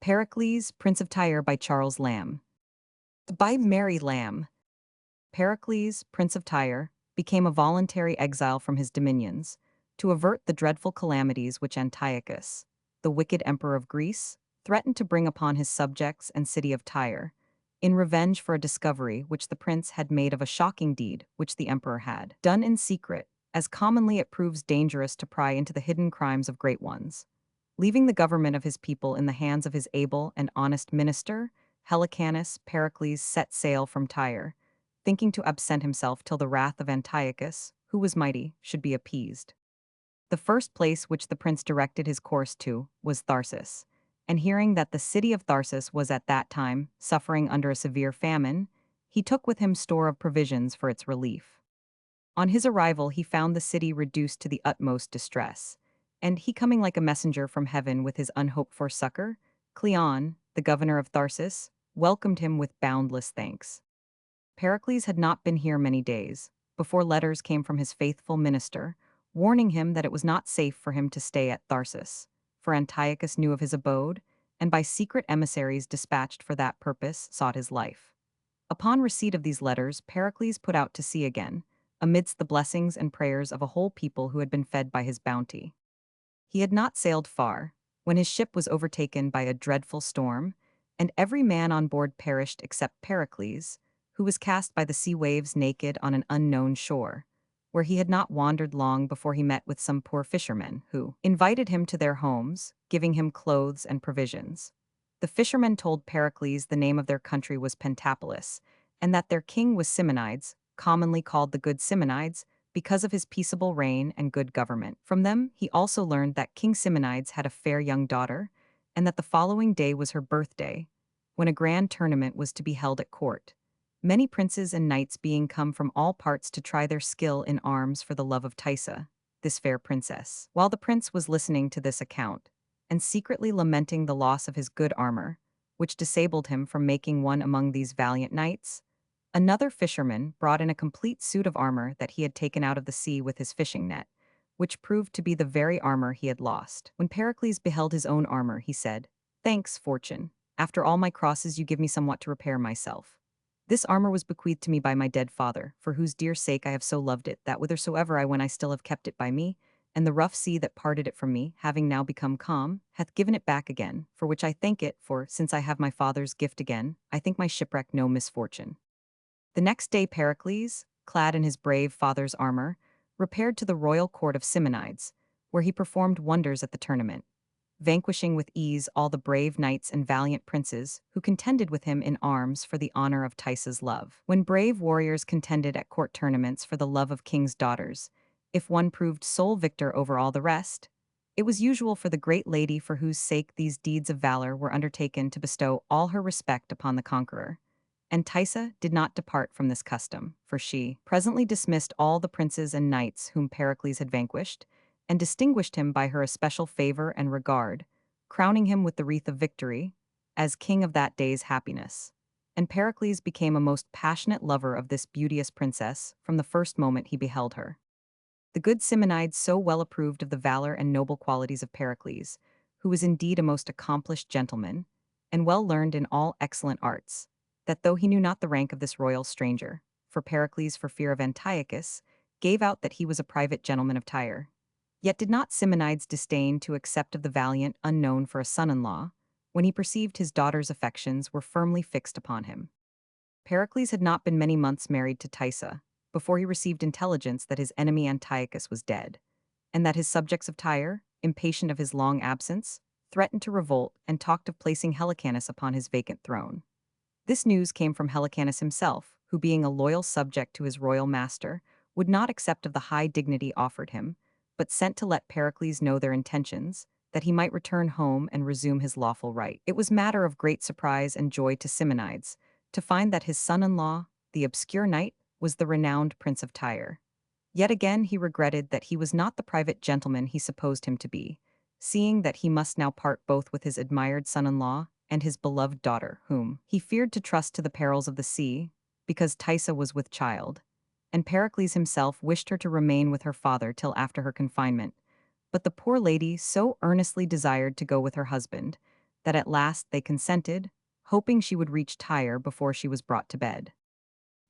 Pericles, Prince of Tyre by Charles Lamb. By Mary Lamb, Pericles, Prince of Tyre, became a voluntary exile from his dominions to avert the dreadful calamities which Antiochus, the wicked emperor of Greece, threatened to bring upon his subjects and city of Tyre, in revenge for a discovery which the prince had made of a shocking deed which the emperor had done in secret, as commonly it proves dangerous to pry into the hidden crimes of great ones. Leaving the government of his people in the hands of his able and honest minister, Helicanus, Pericles set sail from Tyre, thinking to absent himself till the wrath of Antiochus, who was mighty, should be appeased. The first place which the prince directed his course to was Tharsis, and hearing that the city of Tharsis was at that time suffering under a severe famine, he took with him store of provisions for its relief. On his arrival he found the city reduced to the utmost distress, and he coming like a messenger from heaven with his unhoped-for succor, Cleon, the governor of Tharsis, welcomed him with boundless thanks. Pericles had not been here many days, before letters came from his faithful minister, warning him that it was not safe for him to stay at Tharsis, for Antiochus knew of his abode, and by secret emissaries dispatched for that purpose sought his life. Upon receipt of these letters, Pericles put out to sea again, amidst the blessings and prayers of a whole people who had been fed by his bounty. He had not sailed far, when his ship was overtaken by a dreadful storm, and every man on board perished except Pericles, who was cast by the sea waves naked on an unknown shore, where he had not wandered long before he met with some poor fishermen, who invited him to their homes, giving him clothes and provisions. The fishermen told Pericles the name of their country was Pentapolis, and that their king was Simonides, commonly called the Good Simonides, because of his peaceable reign and good government. From them, he also learned that King Simonides had a fair young daughter, and that the following day was her birthday, when a grand tournament was to be held at court, many princes and knights being come from all parts to try their skill in arms for the love of Tysa, this fair princess. While the prince was listening to this account, and secretly lamenting the loss of his good armor, which disabled him from making one among these valiant knights, another fisherman brought in a complete suit of armor that he had taken out of the sea with his fishing net, which proved to be the very armor he had lost. When Pericles beheld his own armor, he said, "Thanks, fortune. After all my crosses you give me somewhat to repair myself. This armor was bequeathed to me by my dead father, for whose dear sake I have so loved it, that whithersoever I went I still have kept it by me, and the rough sea that parted it from me, having now become calm, hath given it back again, for which I thank it, for, since I have my father's gift again, I think my shipwreck no misfortune." The next day Pericles, clad in his brave father's armor, repaired to the royal court of Simonides, where he performed wonders at the tournament, vanquishing with ease all the brave knights and valiant princes who contended with him in arms for the honor of Tysa's love. When brave warriors contended at court tournaments for the love of kings' daughters, if one proved sole victor over all the rest, it was usual for the great lady for whose sake these deeds of valor were undertaken to bestow all her respect upon the conqueror. And Tysa did not depart from this custom, for she presently dismissed all the princes and knights whom Pericles had vanquished, and distinguished him by her especial favor and regard, crowning him with the wreath of victory, as king of that day's happiness. And Pericles became a most passionate lover of this beauteous princess from the first moment he beheld her. The good Simonides so well approved of the valor and noble qualities of Pericles, who was indeed a most accomplished gentleman, and well learned in all excellent arts, that though he knew not the rank of this royal stranger, for Pericles, for fear of Antiochus, gave out that he was a private gentleman of Tyre, yet did not Simonides disdain to accept of the valiant unknown for a son-in-law, when he perceived his daughter's affections were firmly fixed upon him. Pericles had not been many months married to Tysa, before he received intelligence that his enemy Antiochus was dead, and that his subjects of Tyre, impatient of his long absence, threatened to revolt and talked of placing Helicanus upon his vacant throne. This news came from Helicanus himself, who being a loyal subject to his royal master, would not accept of the high dignity offered him, but sent to let Pericles know their intentions, that he might return home and resume his lawful right. It was matter of great surprise and joy to Simonides to find that his son-in-law, the obscure knight, was the renowned Prince of Tyre. Yet again he regretted that he was not the private gentleman he supposed him to be, seeing that he must now part both with his admired son-in-law and his beloved daughter, whom he feared to trust to the perils of the sea, because Tysa was with child, and Pericles himself wished her to remain with her father till after her confinement. But the poor lady so earnestly desired to go with her husband, that at last they consented, hoping she would reach Tyre before she was brought to bed.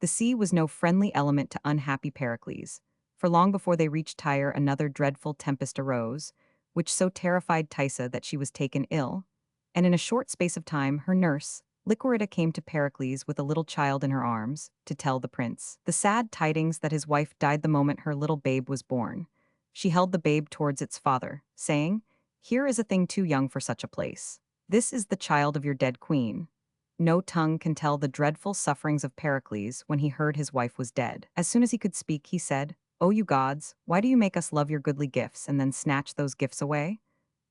The sea was no friendly element to unhappy Pericles, for long before they reached Tyre another dreadful tempest arose, which so terrified Thysa that she was taken ill, and in a short space of time her nurse, Lycorida, came to Pericles with a little child in her arms, to tell the prince the sad tidings that his wife died the moment her little babe was born. She held the babe towards its father, saying, "Here is a thing too young for such a place. This is the child of your dead queen." No tongue can tell the dreadful sufferings of Pericles when he heard his wife was dead. As soon as he could speak, he said, "O you gods, why do you make us love your goodly gifts and then snatch those gifts away?"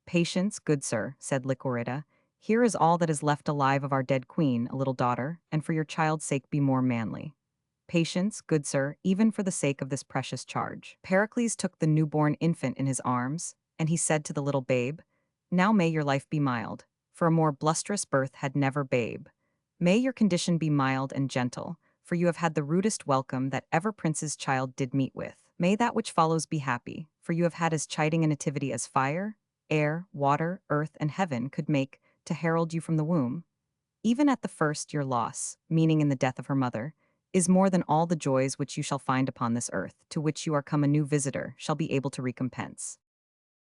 "Patience, good sir," said Lycorida. "Here is all that is left alive of our dead queen, a little daughter, and for your child's sake be more manly." "Patience, good sir, even for the sake of this precious charge." Pericles took the newborn infant in his arms, and he said to the little babe, "Now may your life be mild, for a more blusterous birth had never babe. May your condition be mild and gentle, for you have had the rudest welcome that ever prince's child did meet with. May that which follows be happy, for you have had as chiding a nativity as fire, air, water, earth, and heaven could make to herald you from the womb. Even at the first your loss, meaning in the death of her mother, is more than all the joys which you shall find upon this earth, to which you are come a new visitor, shall be able to recompense."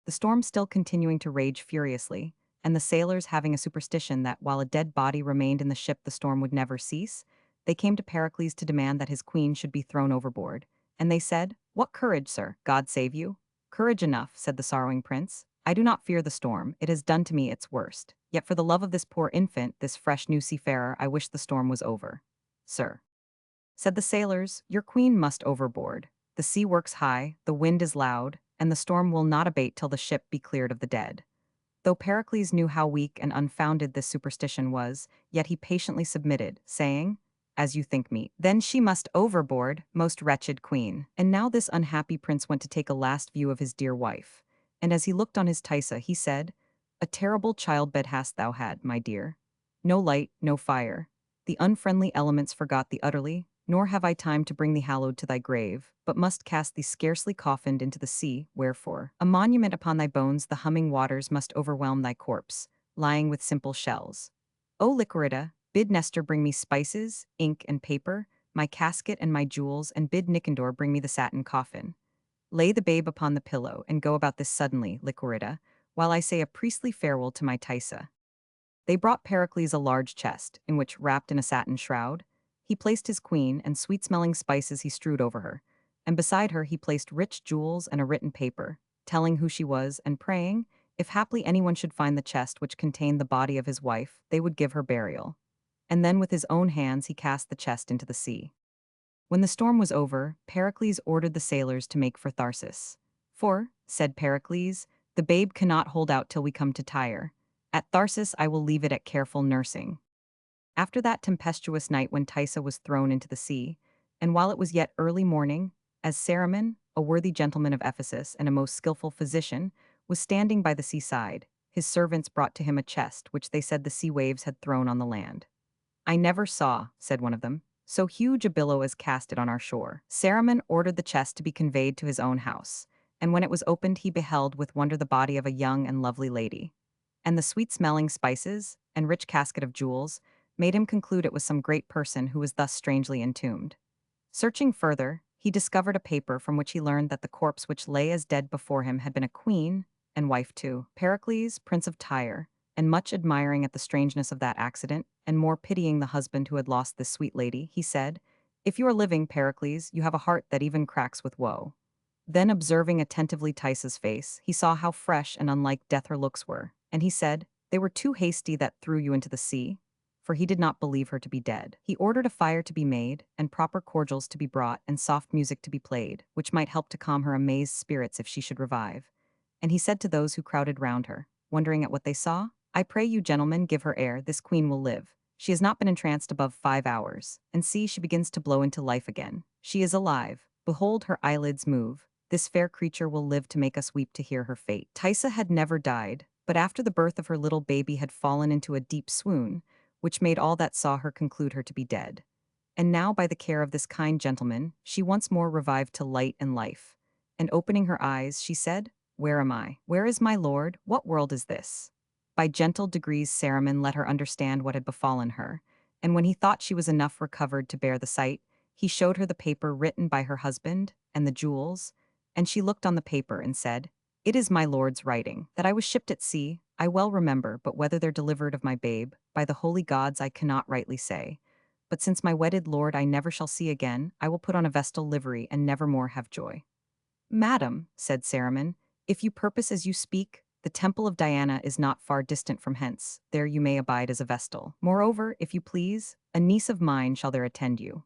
The storm still continuing to rage furiously, and the sailors having a superstition that while a dead body remained in the ship the storm would never cease, they came to Pericles to demand that his queen should be thrown overboard. And they said, "What courage, sir, God save you?" "Courage enough," said the sorrowing prince. "I do not fear the storm, it has done to me its worst. Yet for the love of this poor infant, this fresh new seafarer, I wish the storm was over." "Sir," said the sailors, "your queen must overboard. The sea works high, the wind is loud, and the storm will not abate till the ship be cleared of the dead." Though Pericles knew how weak and unfounded this superstition was, yet he patiently submitted, saying, "As you think meet. Then she must overboard, most wretched queen." And now this unhappy prince went to take a last view of his dear wife. And as he looked on his Thysa, he said, "A terrible childbed hast thou had, my dear. No light, no fire. The unfriendly elements forgot thee utterly, nor have I time to bring thee hallowed to thy grave, but must cast thee scarcely coffined into the sea, wherefore, a monument upon thy bones the humming waters must overwhelm thy corpse, lying with simple shells. O Lycorida, bid Nestor bring me spices, ink, and paper, my casket and my jewels, and bid Nicandor bring me the satin coffin. Lay the babe upon the pillow, and go about this suddenly, Lycorida, while I say a priestly farewell to my Thysa." They brought Pericles a large chest, in which, wrapped in a satin shroud, he placed his queen, and sweet-smelling spices he strewed over her, and beside her he placed rich jewels and a written paper, telling who she was, and praying, if haply anyone should find the chest which contained the body of his wife, they would give her burial. And then with his own hands he cast the chest into the sea. When the storm was over, Pericles ordered the sailors to make for Tharsis. "For," said Pericles, "the babe cannot hold out till we come to Tyre. At Tharsis I will leave it at careful nursing." After that tempestuous night when Thysa was thrown into the sea, and while it was yet early morning, as Saramon, a worthy gentleman of Ephesus and a most skilful physician, was standing by the seaside, his servants brought to him a chest which they said the sea waves had thrown on the land. "I never saw," said one of them, "so huge a billow as cast it on our shore." Saramon ordered the chest to be conveyed to his own house, and when it was opened he beheld with wonder the body of a young and lovely lady. And the sweet-smelling spices, and rich casket of jewels, made him conclude it was some great person who was thus strangely entombed. Searching further, he discovered a paper from which he learned that the corpse which lay as dead before him had been a queen, and wife too. Pericles, Prince of Tyre, and much admiring at the strangeness of that accident, and more pitying the husband who had lost this sweet lady, he said, "If you are living, Pericles, you have a heart that even cracks with woe." Then observing attentively Thysa's face, he saw how fresh and unlike death her looks were, and he said, "They were too hasty that threw you into the sea," for he did not believe her to be dead. He ordered a fire to be made, and proper cordials to be brought, and soft music to be played, which might help to calm her amazed spirits if she should revive. And he said to those who crowded round her, wondering at what they saw, "I pray you, gentlemen, give her air, this queen will live. She has not been entranced above 5 hours, and see, she begins to blow into life again. She is alive. Behold her eyelids move. This fair creature will live to make us weep to hear her fate." Thysa had never died, but after the birth of her little baby had fallen into a deep swoon, which made all that saw her conclude her to be dead. And now, by the care of this kind gentleman, she once more revived to light and life. And opening her eyes, she said, "Where am I? Where is my lord? What world is this?" By gentle degrees Saruman let her understand what had befallen her, and when he thought she was enough recovered to bear the sight, he showed her the paper written by her husband, and the jewels, and she looked on the paper and said, "It is my lord's writing. That I was shipped at sea, I well remember, but whether they're delivered of my babe, by the holy gods I cannot rightly say. But since my wedded lord I never shall see again, I will put on a vestal livery and never more have joy." "Madam," said Saruman, "if you purpose as you speak, the temple of Diana is not far distant from hence. There you may abide as a vestal. Moreover, if you please, a niece of mine shall there attend you."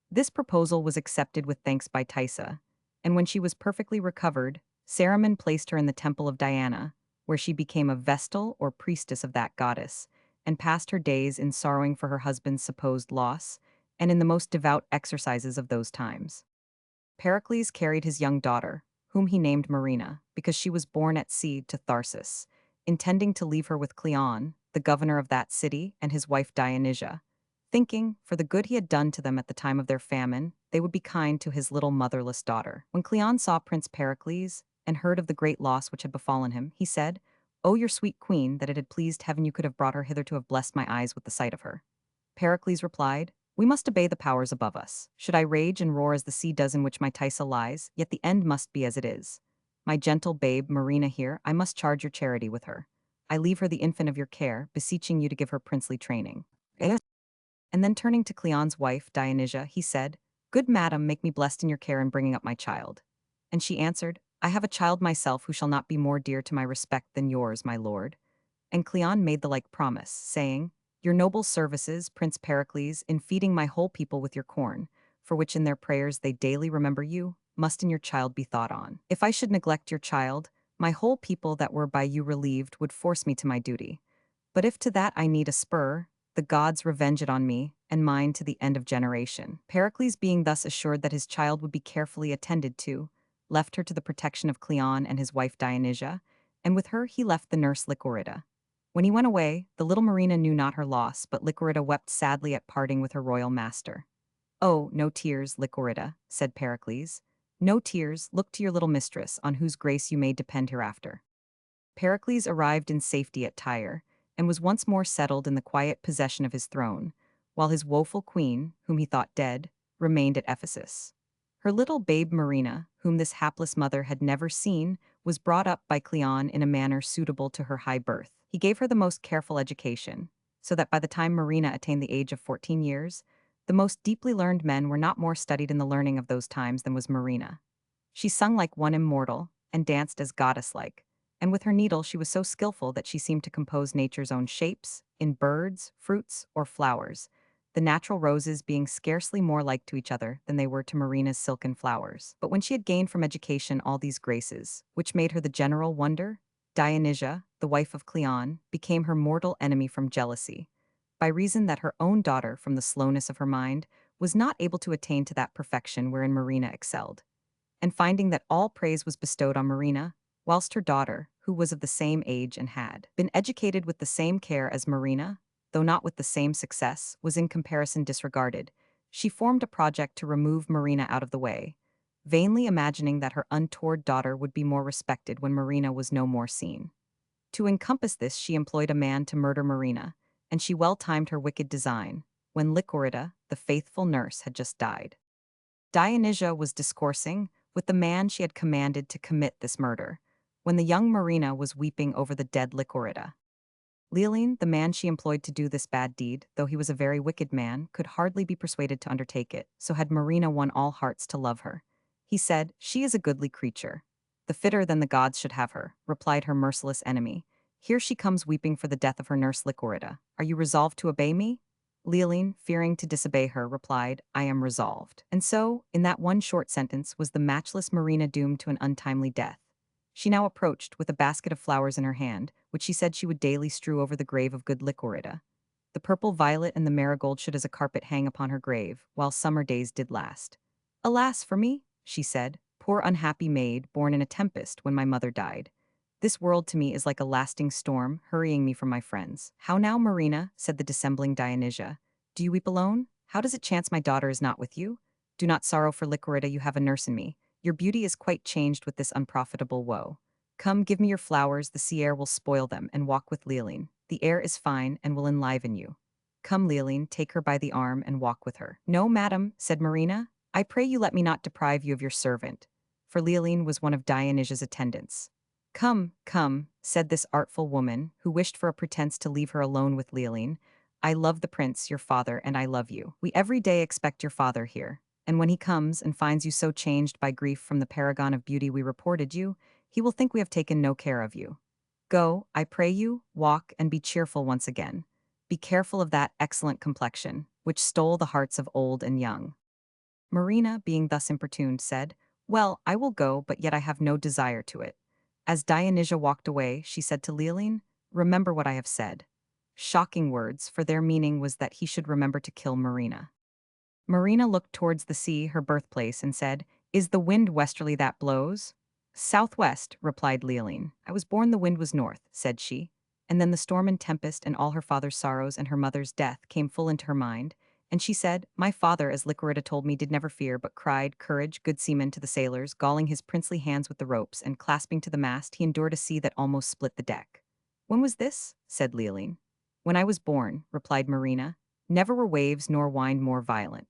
This proposal was accepted with thanks by Tysa, and when she was perfectly recovered, Saruman placed her in the temple of Diana, where she became a vestal or priestess of that goddess, and passed her days in sorrowing for her husband's supposed loss, and in the most devout exercises of those times. Pericles carried his young daughter, whom he named Marina, because she was born at sea to Tharsis, intending to leave her with Cleon, the governor of that city, and his wife Dionysia, thinking, for the good he had done to them at the time of their famine, they would be kind to his little motherless daughter. When Cleon saw Prince Pericles, and heard of the great loss which had befallen him, he said, "O your sweet queen, that it had pleased heaven you could have brought her hither to have blessed my eyes with the sight of her." Pericles replied, "We must obey the powers above us. Should I rage and roar as the sea does in which my Tysa lies, yet the end must be as it is. My gentle babe, Marina here, I must charge your charity with her. I leave her the infant of your care, beseeching you to give her princely training." Yes. And then turning to Cleon's wife, Dionysia, he said, "Good madam, make me blessed in your care in bringing up my child." And she answered, "I have a child myself who shall not be more dear to my respect than yours, my lord." And Cleon made the like promise, saying, "Your noble services, Prince Pericles, in feeding my whole people with your corn, for which in their prayers they daily remember you, must in your child be thought on. If I should neglect your child, my whole people that were by you relieved would force me to my duty. But if to that I need a spur, the gods revenge it on me, and mine to the end of generation." Pericles, being thus assured that his child would be carefully attended to, left her to the protection of Cleon and his wife Dionysia, and with her he left the nurse Lycorida. When he went away, the little Marina knew not her loss, but Lycorida wept sadly at parting with her royal master. "Oh, no tears, Lycorida," said Pericles. "No tears, look to your little mistress, on whose grace you may depend hereafter." Pericles arrived in safety at Tyre, and was once more settled in the quiet possession of his throne, while his woeful queen, whom he thought dead, remained at Ephesus. Her little babe Marina, whom this hapless mother had never seen, was brought up by Cleon in a manner suitable to her high birth. He gave her the most careful education, so that by the time Marina attained the age of 14 years, the most deeply learned men were not more studied in the learning of those times than was Marina. She sung like one immortal, and danced as goddess-like, and with her needle she was so skillful that she seemed to compose nature's own shapes, in birds, fruits, or flowers, the natural roses being scarcely more like to each other than they were to Marina's silken flowers. But when she had gained from education all these graces, which made her the general wonder, Dionysia, the wife of Cleon, became her mortal enemy from jealousy, by reason that her own daughter, from the slowness of her mind, was not able to attain to that perfection wherein Marina excelled. And finding that all praise was bestowed on Marina, whilst her daughter, who was of the same age and had been educated with the same care as Marina, though not with the same success, was in comparison disregarded, she formed a project to remove Marina out of the way, vainly imagining that her untoward daughter would be more respected when Marina was no more seen. To encompass this she employed a man to murder Marina, and she well timed her wicked design, when Lycorida, the faithful nurse, had just died. Dionysia was discoursing with the man she had commanded to commit this murder, when the young Marina was weeping over the dead Lycorida. Leoline, the man she employed to do this bad deed, though he was a very wicked man, could hardly be persuaded to undertake it, so had Marina won all hearts to love her. He said, "She is a goodly creature. The fitter than the gods should have her," replied her merciless enemy. "Here she comes weeping for the death of her nurse Lycorida. Are you resolved to obey me?" Leoline, fearing to disobey her, replied, "I am resolved." And so, in that one short sentence, was the matchless Marina doomed to an untimely death. She now approached, with a basket of flowers in her hand, which she said she would daily strew over the grave of good Lycorida. The purple violet and the marigold should as a carpet hang upon her grave, while summer days did last. "Alas for me," she said, "poor unhappy maid, born in a tempest when my mother died. This world to me is like a lasting storm, hurrying me from my friends." "How now, Marina?" said the dissembling Dionysia. "Do you weep alone? How does it chance my daughter is not with you? Do not sorrow for Lycorida, you have a nurse in me. Your beauty is quite changed with this unprofitable woe. Come, give me your flowers, the sea air will spoil them, and walk with Leoline. The air is fine and will enliven you. Come, Leoline, take her by the arm and walk with her. No, madam, said Marina. I pray you let me not deprive you of your servant. For Leoline was one of Dionysia's attendants. Come, come, said this artful woman, who wished for a pretense to leave her alone with Leoline. I love the prince, your father, and I love you. We every day expect your father here. And when he comes and finds you so changed by grief from the paragon of beauty we reported you, he will think we have taken no care of you. Go, I pray you, walk and be cheerful once again. Be careful of that excellent complexion, which stole the hearts of old and young. Marina, being thus importuned, said, Well, I will go, but yet I have no desire to it. As Dionysia walked away, she said to Leoline, Remember what I have said. Shocking words, for their meaning was that he should remember to kill Marina. Marina looked towards the sea, her birthplace, and said, Is the wind westerly that blows? Southwest, replied Leoline. I was born the wind was north, said she. And then the storm and tempest and all her father's sorrows and her mother's death came full into her mind, and she said, My father, as Lycurida told me, did never fear, but cried, Courage, good seaman, to the sailors, galling his princely hands with the ropes, and clasping to the mast, he endured a sea that almost split the deck. When was this? Said Leoline. When I was born, replied Marina. Never were waves nor wind more violent.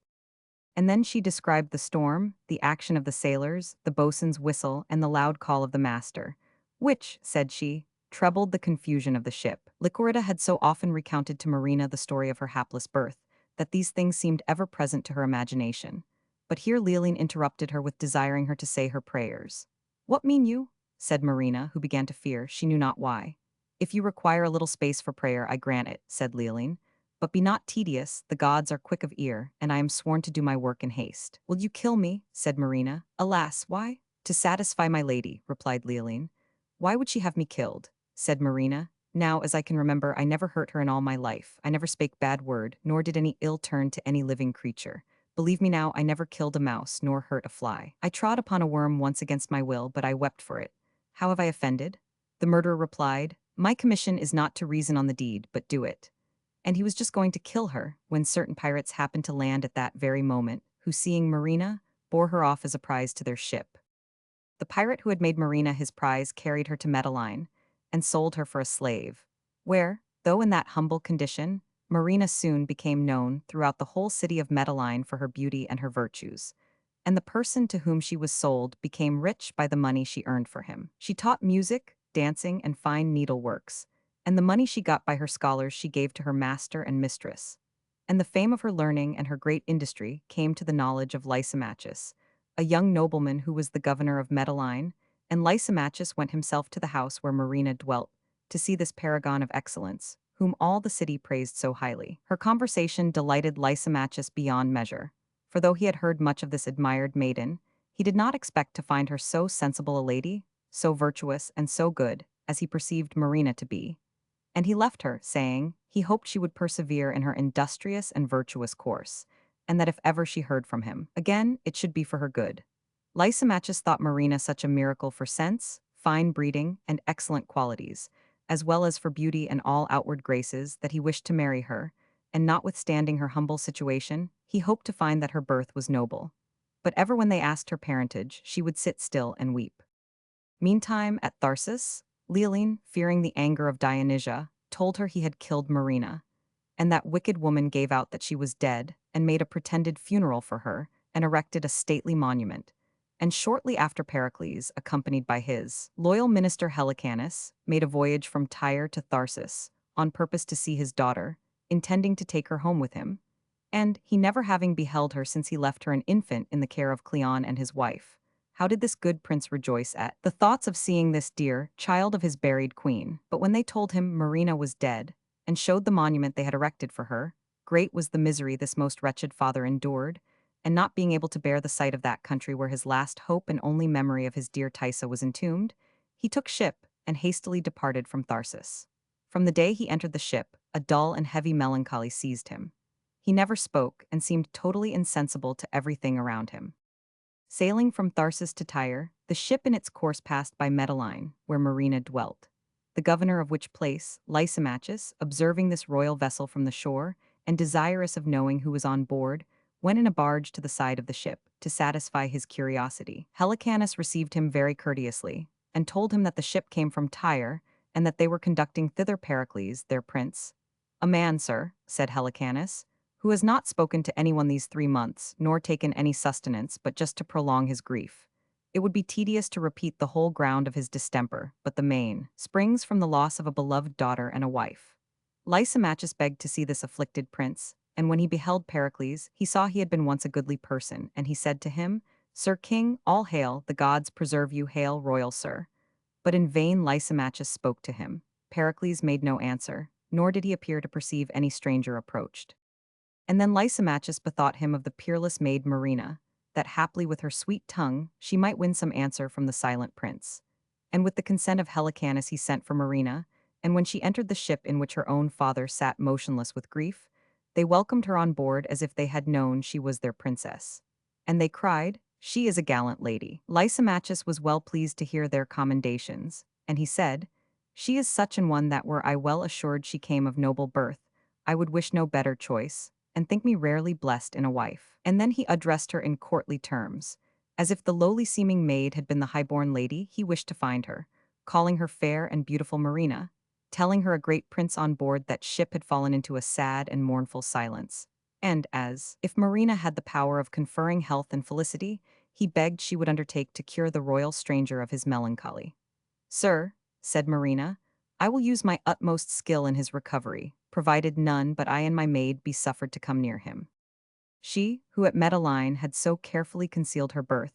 And then she described the storm, the action of the sailors, the boatswain's whistle, and the loud call of the master, which, said she, trebled the confusion of the ship. Lycurida had so often recounted to Marina the story of her hapless birth, that these things seemed ever present to her imagination. But here Leoline interrupted her with desiring her to say her prayers. What mean you? Said Marina, who began to fear, she knew not why. If you require a little space for prayer, I grant it, said Leoline. But be not tedious, the gods are quick of ear, and I am sworn to do my work in haste. Will you kill me? Said Marina. Alas, why? To satisfy my lady, replied Leoline. Why would she have me killed? Said Marina. Now, as I can remember, I never hurt her in all my life. I never spake bad word, nor did any ill turn to any living creature. Believe me now, I never killed a mouse, nor hurt a fly. I trod upon a worm once against my will, but I wept for it. How have I offended? The murderer replied, My commission is not to reason on the deed, but do it. And he was just going to kill her when certain pirates happened to land at that very moment, who, seeing Marina, bore her off as a prize to their ship. The pirate who had made Marina his prize carried her to Medellin and sold her for a slave, where, though in that humble condition, Marina soon became known throughout the whole city of Medellin for her beauty and her virtues, and the person to whom she was sold became rich by the money she earned for him. She taught music, dancing, and fine needleworks, and the money she got by her scholars she gave to her master and mistress. And the fame of her learning and her great industry came to the knowledge of Lysimachus, a young nobleman who was the governor of Medellin, and Lysimachus went himself to the house where Marina dwelt, to see this paragon of excellence, whom all the city praised so highly. Her conversation delighted Lysimachus beyond measure, for though he had heard much of this admired maiden, he did not expect to find her so sensible a lady, so virtuous, and so good, as he perceived Marina to be. And he left her, saying, he hoped she would persevere in her industrious and virtuous course, and that if ever she heard from him again, it should be for her good. Lysimachus thought Marina such a miracle for sense, fine breeding, and excellent qualities, as well as for beauty and all outward graces, that he wished to marry her, and notwithstanding her humble situation, he hoped to find that her birth was noble. But ever when they asked her parentage, she would sit still and weep. Meantime, at Tharsis, Leoline, fearing the anger of Dionysia, told her he had killed Marina, and that wicked woman gave out that she was dead, and made a pretended funeral for her, and erected a stately monument. And shortly after Pericles, accompanied by his loyal minister Helicanus, made a voyage from Tyre to Tharsis, on purpose to see his daughter, intending to take her home with him, and he never having beheld her since he left her an infant in the care of Cleon and his wife. How did this good prince rejoice at the thoughts of seeing this dear child of his buried queen? But when they told him Marina was dead, and showed the monument they had erected for her, great was the misery this most wretched father endured, and not being able to bear the sight of that country where his last hope and only memory of his dear Thaisa was entombed, he took ship and hastily departed from Tharsis. From the day he entered the ship, a dull and heavy melancholy seized him. He never spoke and seemed totally insensible to everything around him. Sailing from Tharsis to Tyre, the ship in its course passed by Medellin, where Marina dwelt. The governor of which place, Lysimachus, observing this royal vessel from the shore, and desirous of knowing who was on board, went in a barge to the side of the ship, to satisfy his curiosity. Helicanus received him very courteously, and told him that the ship came from Tyre, and that they were conducting thither Pericles, their prince. "A man, sir," said Helicanus, "who has not spoken to anyone these 3 months, nor taken any sustenance, but just to prolong his grief. It would be tedious to repeat the whole ground of his distemper, but the main springs from the loss of a beloved daughter and a wife." Lysimachus begged to see this afflicted prince, and when he beheld Pericles, he saw he had been once a goodly person, and he said to him, "Sir King, all hail, the gods preserve you, hail, royal sir." But in vain Lysimachus spoke to him. Pericles made no answer, nor did he appear to perceive any stranger approached. And then Lysimachus bethought him of the peerless maid Marina, that haply with her sweet tongue she might win some answer from the silent prince. And with the consent of Helicanus he sent for Marina, and when she entered the ship in which her own father sat motionless with grief, they welcomed her on board as if they had known she was their princess. And they cried, "She is a gallant lady." Lysimachus was well pleased to hear their commendations, and he said, "She is such an one that were I well assured she came of noble birth, I would wish no better choice, and think me rarely blessed in a wife." And then he addressed her in courtly terms, as if the lowly-seeming maid had been the high-born lady he wished to find her, calling her fair and beautiful Marina, telling her a great prince on board that ship had fallen into a sad and mournful silence. And as, if Marina had the power of conferring health and felicity, he begged she would undertake to cure the royal stranger of his melancholy. "Sir," said Marina, "I will use my utmost skill in his recovery, provided none but I and my maid be suffered to come near him." She, who at Medellin had so carefully concealed her birth,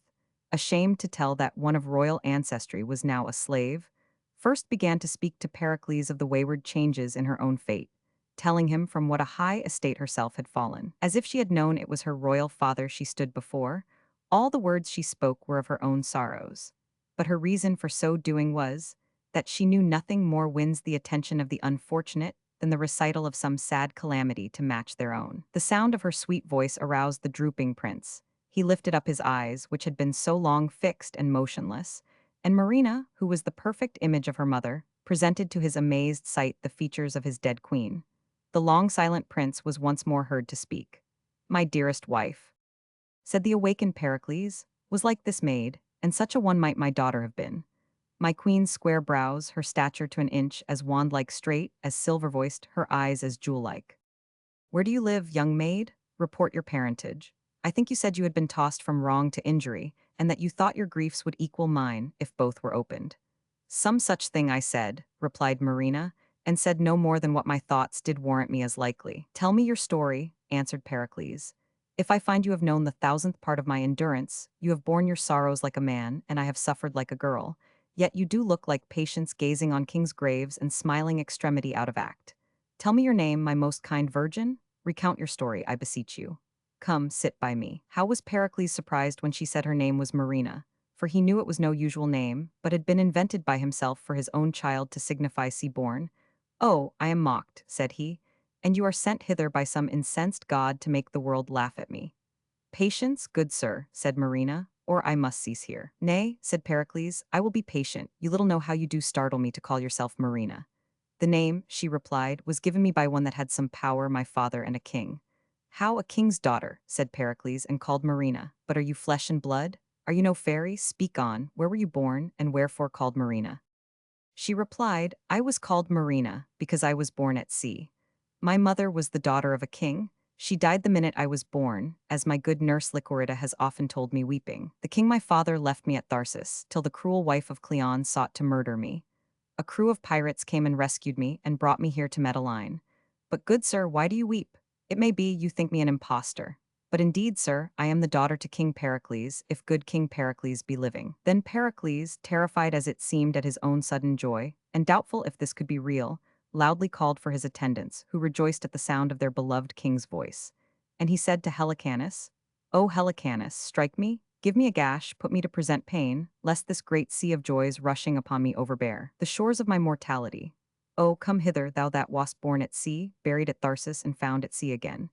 ashamed to tell that one of royal ancestry was now a slave, first began to speak to Pericles of the wayward changes in her own fate, telling him from what a high estate herself had fallen. As if she had known it was her royal father she stood before, all the words she spoke were of her own sorrows. But her reason for so doing was, that she knew nothing more wins the attention of the unfortunate than the recital of some sad calamity to match their own. The sound of her sweet voice aroused the drooping prince. He lifted up his eyes, which had been so long fixed and motionless, and Marina, who was the perfect image of her mother, presented to his amazed sight the features of his dead queen. The long silent prince was once more heard to speak. "My dearest wife," said the awakened Pericles, "was like this maid, and such a one might my daughter have been. My queen's square brows, her stature to an inch, as wand-like straight, as silver-voiced, her eyes as jewel-like. Where do you live, young maid? Report your parentage. I think you said you had been tossed from wrong to injury, and that you thought your griefs would equal mine, if both were opened." "Some such thing I said," replied Marina, "and said no more than what my thoughts did warrant me as likely." "Tell me your story," answered Pericles. "If I find you have known the thousandth part of my endurance, you have borne your sorrows like a man, and I have suffered like a girl. Yet you do look like patience gazing on kings' graves and smiling extremity out of act. Tell me your name, my most kind virgin. Recount your story, I beseech you. Come, sit by me." How was Pericles surprised when she said her name was Marina, for he knew it was no usual name, but had been invented by himself for his own child to signify sea-born. "Oh, I am mocked," said he, "and you are sent hither by some incensed god to make the world laugh at me." "Patience, good sir," said Marina, "or I must cease here." "Nay," said Pericles, "I will be patient. You little know how you do startle me to call yourself Marina." "The name," she replied, "was given me by one that had some power, my father, and a king." "How, a king's daughter?" said Pericles, and called Marina. "But are you flesh and blood? Are you no fairy? Speak on. Where were you born, and wherefore called Marina?" She replied, "I was called Marina because I was born at sea. My mother was the daughter of a king. She died the minute I was born, as my good nurse Lycorida has often told me weeping. The king my father left me at Tharsis, till the cruel wife of Cleon sought to murder me. A crew of pirates came and rescued me and brought me here to Medellin. But, good sir, why do you weep? It may be you think me an impostor. But indeed, sir, I am the daughter to King Pericles, if good King Pericles be living." Then Pericles, terrified as it seemed at his own sudden joy, and doubtful if this could be real, loudly called for his attendants, who rejoiced at the sound of their beloved king's voice. And he said to Helicanus, "O Helicanus, strike me, give me a gash, put me to present pain, lest this great sea of joys rushing upon me overbear the shores of my mortality. Oh, come hither, thou that wast born at sea, buried at Tharsis, and found at sea again.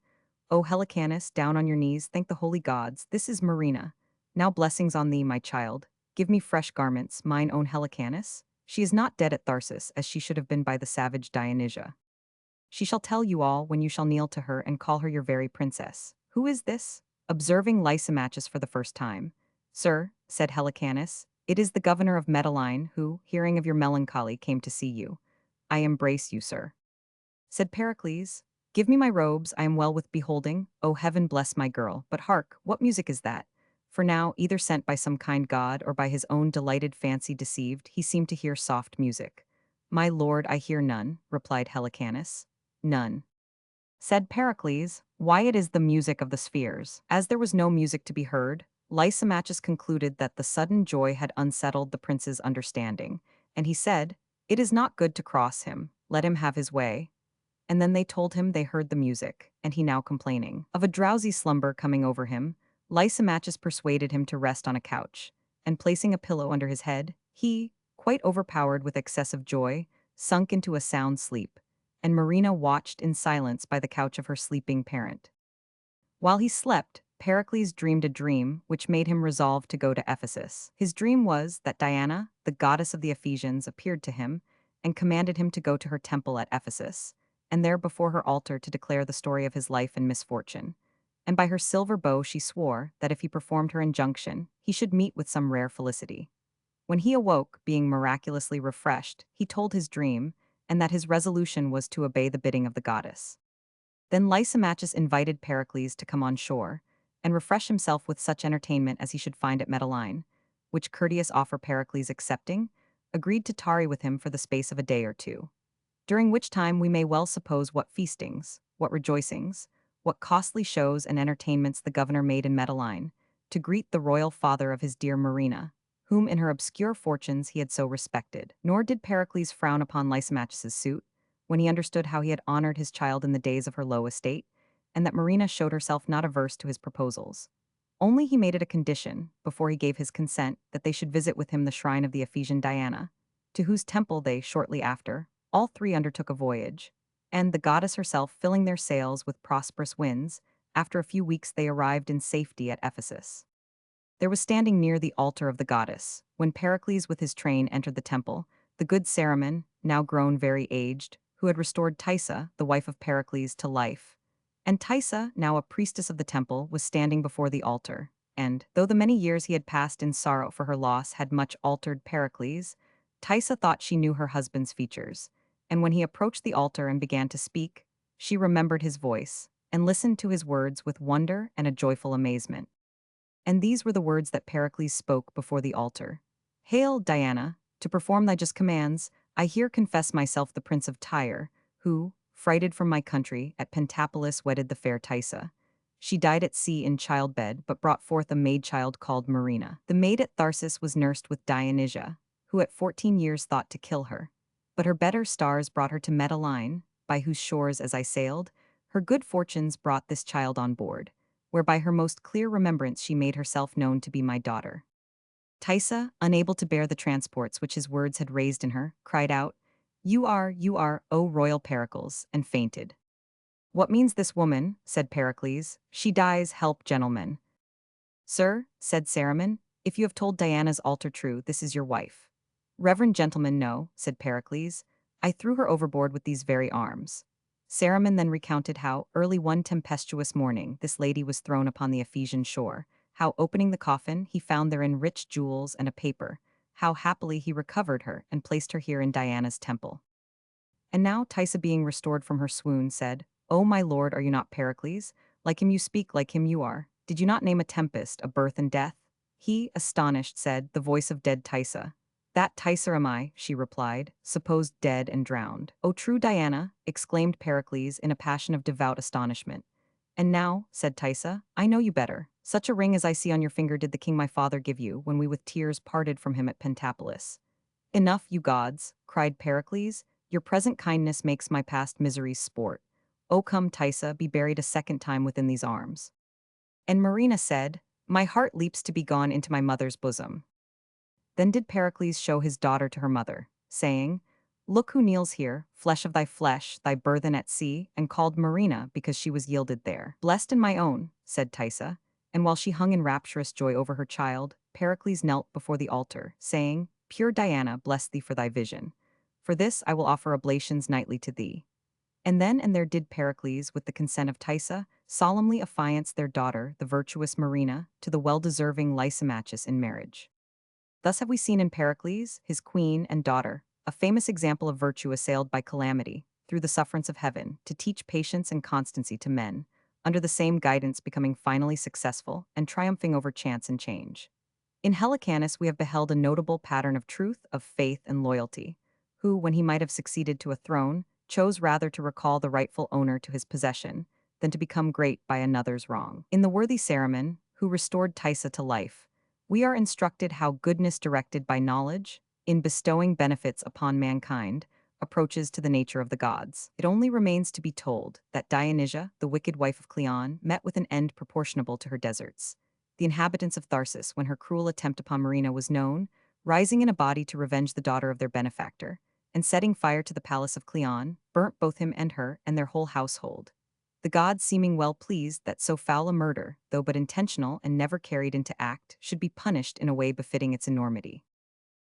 O Helicanus, down on your knees, thank the holy gods, this is Marina. Now blessings on thee, my child. Give me fresh garments, mine own Helicanus. She is not dead at Tharsis, as she should have been by the savage Dionysia. She shall tell you all when you shall kneel to her and call her your very princess." "Who is this?" Observing Lysimachus for the first time. "Sir," said Helicanus, "It is the governor of Medellin who, hearing of your melancholy, came to see you. I embrace you, sir." Said Pericles, "Give me my robes, I am well with beholding. O heaven bless my girl, but hark, what music is that?" For now, either sent by some kind god or by his own delighted fancy deceived, he seemed to hear soft music. "My lord, I hear none," replied Helicanus. "None." Said Pericles, "Why, it is the music of the spheres." As there was no music to be heard, Lysimachus concluded that the sudden joy had unsettled the prince's understanding, and he said, "It is not good to cross him, let him have his way." And then they told him they heard the music, and he now complaining of a drowsy slumber coming over him, Lysimachus persuaded him to rest on a couch, and placing a pillow under his head, he, quite overpowered with excessive joy, sunk into a sound sleep, and Marina watched in silence by the couch of her sleeping parent. While he slept, Pericles dreamed a dream which made him resolve to go to Ephesus. His dream was that Diana, the goddess of the Ephesians, appeared to him and commanded him to go to her temple at Ephesus, and there before her altar to declare the story of his life and misfortune. And by her silver bow she swore that if he performed her injunction, he should meet with some rare felicity. When he awoke, being miraculously refreshed, he told his dream, and that his resolution was to obey the bidding of the goddess. Then Lysimachus invited Pericles to come on shore, and refresh himself with such entertainment as he should find at Medellin, which courteous offer Pericles accepting, agreed to tarry with him for the space of a day or two, during which time we may well suppose what feastings, what rejoicings, what costly shows and entertainments the governor made in Medellin, to greet the royal father of his dear Marina, whom in her obscure fortunes he had so respected. Nor did Pericles frown upon Lysimachus's suit, when he understood how he had honored his child in the days of her low estate, and that Marina showed herself not averse to his proposals. Only he made it a condition, before he gave his consent, that they should visit with him the shrine of the Ephesian Diana, to whose temple they, shortly after, all three undertook a voyage, and the goddess herself filling their sails with prosperous winds, after a few weeks they arrived in safety at Ephesus. There was standing near the altar of the goddess, when Pericles with his train entered the temple, the good Cerimon, now grown very aged, who had restored Tysa, the wife of Pericles, to life. And Tysa, now a priestess of the temple, was standing before the altar, and, though the many years he had passed in sorrow for her loss had much altered Pericles, Tysa thought she knew her husband's features, and when he approached the altar and began to speak, she remembered his voice, and listened to his words with wonder and a joyful amazement. And these were the words that Pericles spoke before the altar. "Hail, Diana, to perform thy just commands, I here confess myself the prince of Tyre, who, frighted from my country, at Pentapolis wedded the fair Tysa. She died at sea in childbed, but brought forth a maid-child called Marina. The maid at Tharsis was nursed with Dionysia, who at 14 years thought to kill her. But her better stars brought her to Medellin, by whose shores as I sailed, her good fortunes brought this child on board, where by her most clear remembrance she made herself known to be my daughter." Tysa, unable to bear the transports which his words had raised in her, cried out, you are, O royal Pericles," and fainted. "What means this woman?" said Pericles. "She dies, help, gentlemen." "Sir," said Cerimon, "if you have told Diana's altar true, this is your wife." "Reverend gentlemen, no," said Pericles. "I threw her overboard with these very arms." Cerimon then recounted how, early one tempestuous morning, this lady was thrown upon the Ephesian shore, how, opening the coffin, he found therein rich jewels and a paper, how happily he recovered her and placed her here in Diana's temple. And now Tysa, being restored from her swoon, said, "O my lord, are you not Pericles? Like him you speak, like him you are. Did you not name a tempest, a birth and death?" He, astonished, said, "The voice of dead Tysa." "That Tysa am I," she replied, "supposed dead and drowned." "O true Diana," exclaimed Pericles in a passion of devout astonishment. "And now," said Tysa, "I know you better. Such a ring as I see on your finger did the king my father give you when we with tears parted from him at Pentapolis." "Enough, you gods," cried Pericles, "your present kindness makes my past miseries sport. O come, Tysa, be buried a second time within these arms." And Marina said, "My heart leaps to be gone into my mother's bosom." Then did Pericles show his daughter to her mother, saying, "Look who kneels here, flesh of thy flesh, thy burthen at sea, and called Marina because she was yielded there." "Blessed and my own," said Tysa, and while she hung in rapturous joy over her child, Pericles knelt before the altar, saying, "Pure Diana, bless thee for thy vision. For this I will offer oblations nightly to thee." And then and there did Pericles, with the consent of Tysa, solemnly affiance their daughter, the virtuous Marina, to the well-deserving Lysimachus in marriage. Thus have we seen in Pericles, his queen and daughter, a famous example of virtue assailed by calamity, through the sufferance of heaven, to teach patience and constancy to men, under the same guidance becoming finally successful and triumphing over chance and change. In Helicanus, we have beheld a notable pattern of truth, of faith, and loyalty, who, when he might have succeeded to a throne, chose rather to recall the rightful owner to his possession than to become great by another's wrong. In the worthy Cerimon, who restored Tysa to life, we are instructed how goodness directed by knowledge, in bestowing benefits upon mankind, approaches to the nature of the gods. It only remains to be told that Dionysia, the wicked wife of Cleon, met with an end proportionable to her deserts. The inhabitants of Tharsis, when her cruel attempt upon Marina was known, rising in a body to revenge the daughter of their benefactor, and setting fire to the palace of Cleon, burnt both him and her and their whole household. The gods seeming well pleased that so foul a murder, though but intentional and never carried into act, should be punished in a way befitting its enormity.